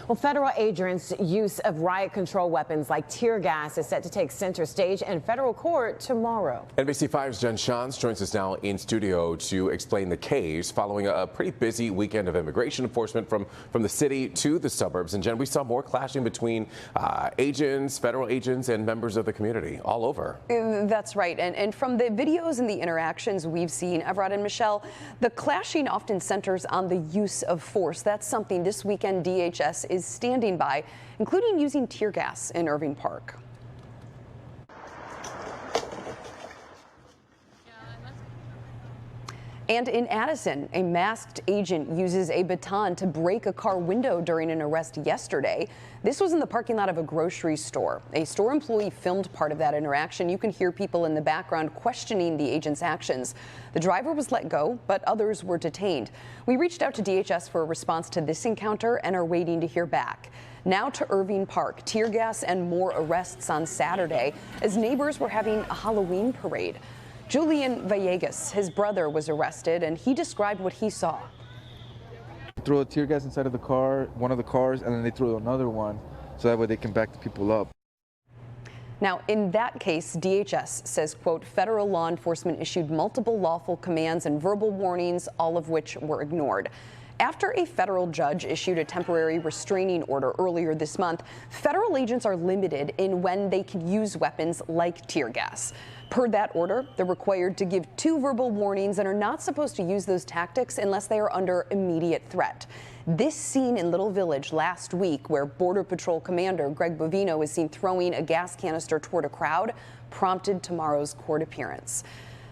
Well, federal agents' use of riot control weapons like tear gas is set to take center stage in federal court tomorrow. NBC5's Jen Shans joins us now in studio to explain the case following a pretty busy weekend of immigration enforcement from the city to the suburbs. And Jen, we saw more clashing between federal agents and members of the community all over. That's right. And from the videos and the interactions we've seen, Evrod and Michelle, the clashing often centers on the use of force. That's something this weekend DHS is standing by, including using tear gas in Irving Park. And in Addison, a masked agent uses a baton to break a car window during an arrest yesterday. This was in the parking lot of a grocery store. A store employee filmed part of that interaction. You can hear people in the background questioning the agent's actions. The driver was let go, but others were detained. We reached out to DHS for a response to this encounter and are waiting to hear back. Now to Irving Park, tear gas and more arrests on Saturday as neighbors were having a Halloween parade. Julian Villegas, his brother, was arrested, and he described what he saw. They threw a tear gas inside of the car, one of the cars, and then they threw another one, so that way they can back the people up. Now, in that case, DHS says, quote, federal law enforcement issued multiple lawful commands and verbal warnings, all of which were ignored. After a federal judge issued a temporary restraining order earlier this month, federal agents are limited in when they can use weapons like tear gas. Per that order, they're required to give 2 verbal warnings and are not supposed to use those tactics unless they are under immediate threat. This scene in Little Village last week, where Border Patrol Commander Greg Bovino was seen throwing a gas canister toward a crowd, prompted tomorrow's court appearance.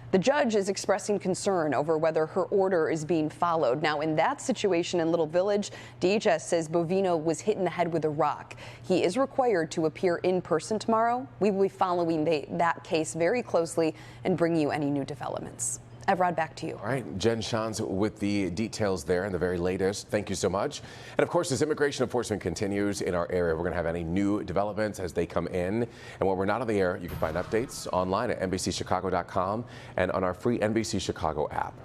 The judge is expressing concern over whether her order is being followed. Now, in that situation in Little Village, DHS says Bovino was hit in the head with a rock. He is required to appear in person tomorrow. We will be following that case very closely and bring you any new developments. Evrod, back to you. All right, Jen Shans with the details there and the very latest. Thank you so much. And of course, as immigration enforcement continues in our area, we're going to have any new developments as they come in. And when we're not on the air, you can find updates online at NBCChicago.com and on our free NBC Chicago app.